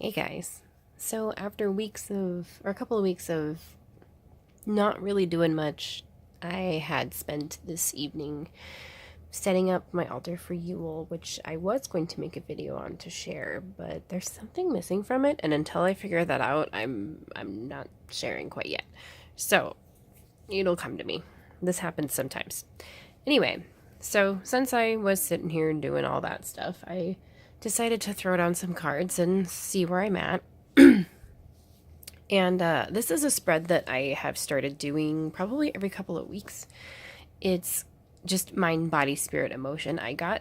Hey guys. So after a couple of weeks of not really doing much, I had spent this evening setting up my altar for Yule, which I was going to make a video on to share, but there's something missing from it, and until I figure that out, I'm not sharing quite yet. So, it'll come to me. This happens sometimes. Anyway, so since I was sitting here doing all that stuff, I decided to throw down some cards and see where I'm at. And this is a spread that I have started doing probably every couple of weeks. It's just mind, body, spirit, emotion. I got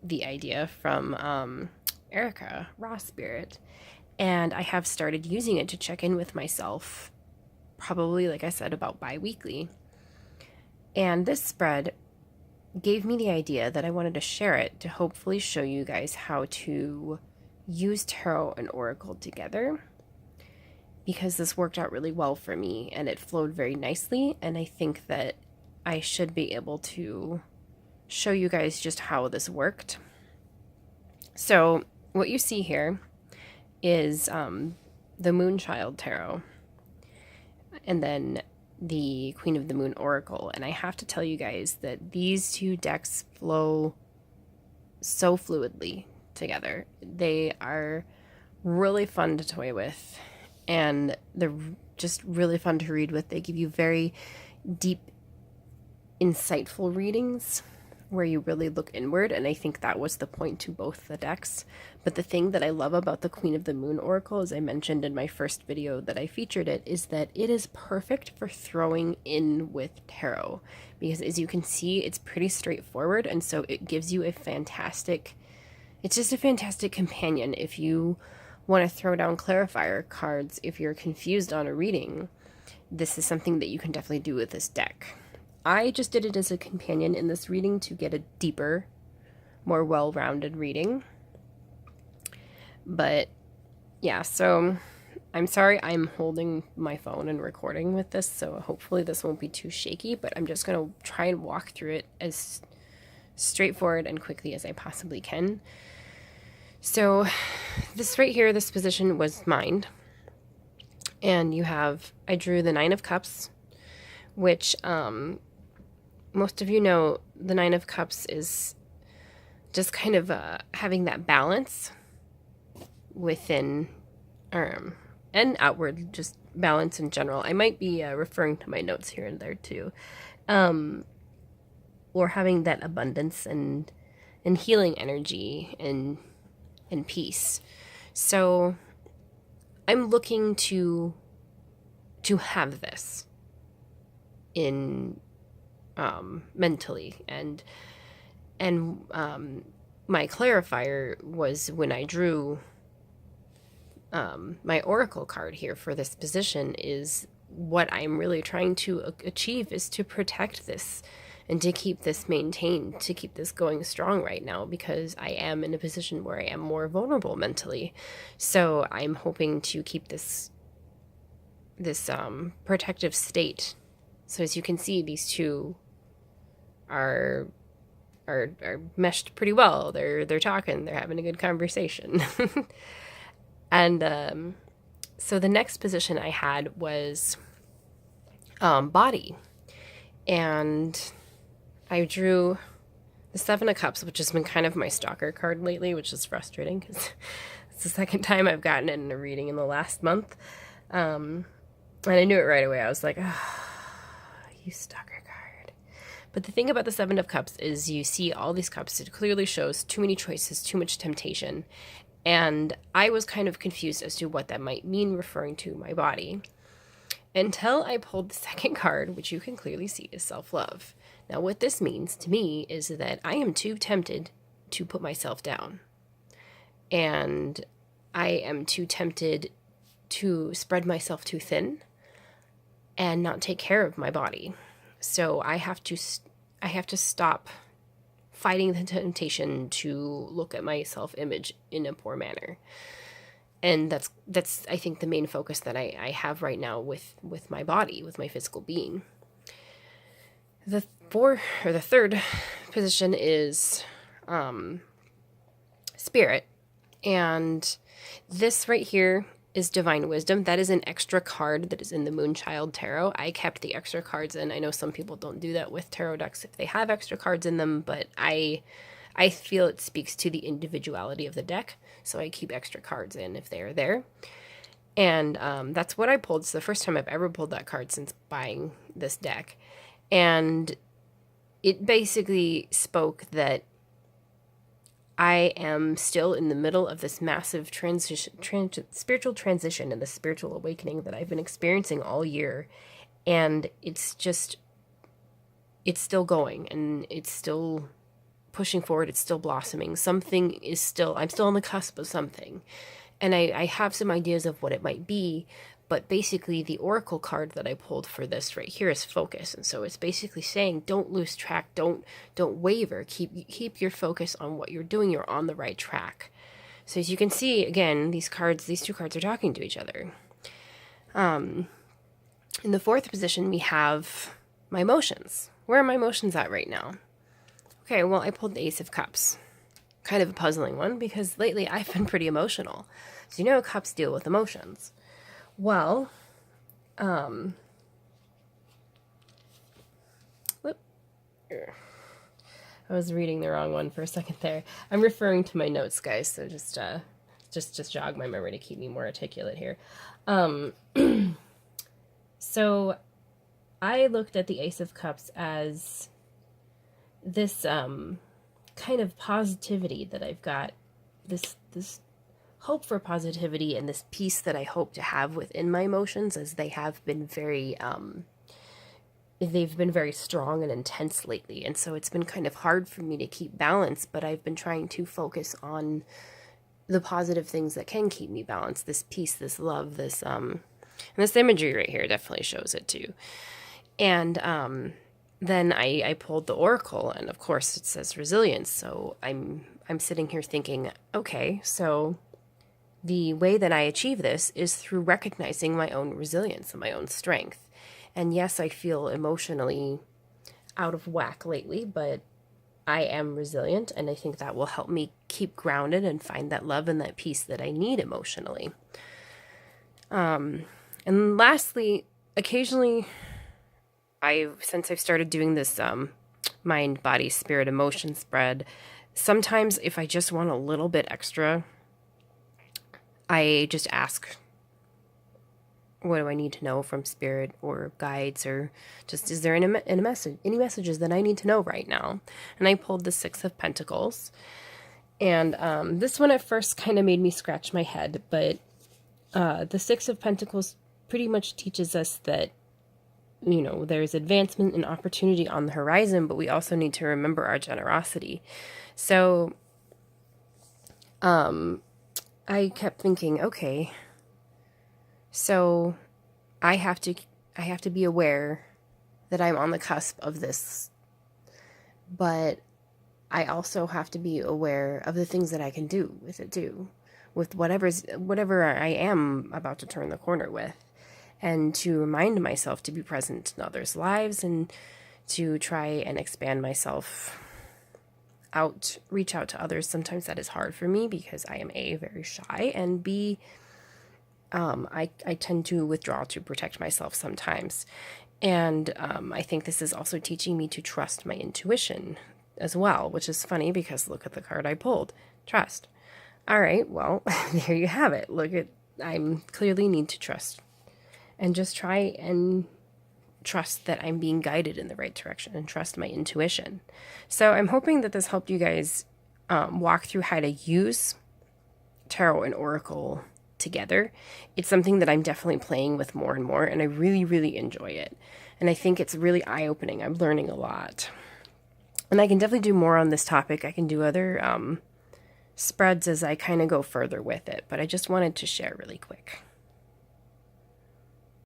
the idea from Erica, Raw Spirit, and I have started using it to check in with myself, probably, like I said, about bi weekly. And this spread gave me the idea that I wanted to share it to hopefully show you guys how to use tarot and oracle together, because this worked out really well for me and it flowed very nicely, and I think that I should be able to show you guys just how this worked. So what you see here is the Moonchild Tarot and then the Queen of the Moon Oracle, and I have to tell you guys that these two decks flow so fluidly together. They are really fun to toy with, and they're just really fun to read with. They give you very deep, insightful readings where you really look inward, and I think that was the point to both the decks. But the thing that I love about the Queen of the Moon Oracle, as I mentioned in my first video that I featured it, is that it is perfect for throwing in with tarot, because as you can see, it's pretty straightforward, and so it gives you it's just a fantastic companion if you want to throw down clarifier cards. If you're confused on a reading, this is something that you can definitely do with this deck. I just did it as a companion in this reading to get a deeper, more well-rounded reading. But yeah, so I'm sorry I'm holding my phone and recording with this, so hopefully this won't be too shaky, but I'm just going to try and walk through it as straightforward and quickly as I possibly can. So this right here, this position was Mind. And I drew the Nine of Cups, which most of you know the Nine of Cups is just kind of having that balance within and outward, just balance in general. I might be referring to my notes here and there too. Or having that abundance and healing energy and peace. So I'm looking to have this in mentally, and my clarifier was when I drew my oracle card here for this position, is what I'm really trying to achieve is to protect this and to keep this maintained, to keep this going strong right now, because I am in a position where I am more vulnerable mentally. So I'm hoping to keep this protective state. So as you can see, these two are meshed pretty well. They're talking, they're having a good conversation. And so the next position I had was body, and I drew the Seven of Cups, which has been kind of my stalker card lately, which is frustrating because it's the second time I've gotten it in a reading in the last month. And I knew it right away. I was like, oh, you stalker card. But the thing about the Seven of Cups is you see all these cups. It clearly shows too many choices, too much temptation. And I was kind of confused as to what that might mean, referring to my body, until I pulled the second card, which you can clearly see is self-love. Now, what this means to me is that I am too tempted to put myself down. And I am too tempted to spread myself too thin and not take care of my body. So I have to stop fighting the temptation to look at my self-image in a poor manner. And that's I think the main focus that I have right now with my body, with my physical being. The third position is spirit, and This right here is Divine Wisdom. That is an extra card that is in the Moonchild Tarot. I kept the extra cards in. I know some people don't do that with tarot decks if they have extra cards in them, but I feel it speaks to the individuality of the deck, so I keep extra cards in if they are there. And that's what I pulled. It's the first time I've ever pulled that card since buying this deck. And it basically spoke that I am still in the middle of this massive spiritual transition and the spiritual awakening that I've been experiencing all year. And it's still going, and it's still pushing forward. It's still blossoming. I'm still on the cusp of something. And I have some ideas of what it might be, but basically the oracle card that I pulled for this right here is focus. And so it's basically saying, don't lose track, don't waver, keep your focus on what you're doing. You're on the right track. So as you can see, again, these two cards are talking to each other. In the fourth position, we have my emotions. Where are my emotions at right now? Okay, well, I pulled the Ace of Cups. Kind of a puzzling one, because lately I've been pretty emotional. So you know cups deal with emotions. Well, whoop. I was reading the wrong one for a second there. I'm referring to my notes, guys, so just jog my memory to keep me more articulate here. So I looked at the Ace of Cups as this kind of positivity that I've got, this hope for positivity, and this peace that I hope to have within my emotions, as they have been they've been very strong and intense lately. And so it's been kind of hard for me to keep balance, but I've been trying to focus on the positive things that can keep me balanced. This peace, this love, and this imagery right here definitely shows it too. And then I pulled the oracle, and of course it says resilience. So I'm sitting here thinking, okay, so the way that I achieve this is through recognizing my own resilience and my own strength. And yes, I feel emotionally out of whack lately, but I am resilient, and I think that will help me keep grounded and find that love and that peace that I need emotionally. And lastly, occasionally, since I've started doing this mind, body, spirit, emotion spread, sometimes if I just want a little bit extra, I just ask, what do I need to know from spirit or guides, or just, is there any messages that I need to know right now? And I pulled the Six of Pentacles. And this one at first kind of made me scratch my head, but the Six of Pentacles pretty much teaches us that, you know, there's advancement and opportunity on the horizon, but we also need to remember our generosity. So I kept thinking, okay, so I have to be aware that I'm on the cusp of this, but I also have to be aware of the things that I can do with it too, with whatever I am about to turn the corner with, and to remind myself to be present in others' lives, and to try and expand myself out, reach out to others. Sometimes that is hard for me because I am A, very shy, and B, I tend to withdraw to protect myself sometimes. And I think this is also teaching me to trust my intuition as well, which is funny because look at the card I pulled. Trust. All right, well, there you have it. I clearly need to trust, and just try and trust that I'm being guided in the right direction, and trust my intuition. So I'm hoping that this helped you guys walk through how to use tarot and oracle together. It's something that I'm definitely playing with more and more, and I really, really enjoy it. And I think it's really eye-opening. I'm learning a lot. And I can definitely do more on this topic. I can do other spreads as I kind of go further with it, but I just wanted to share really quick.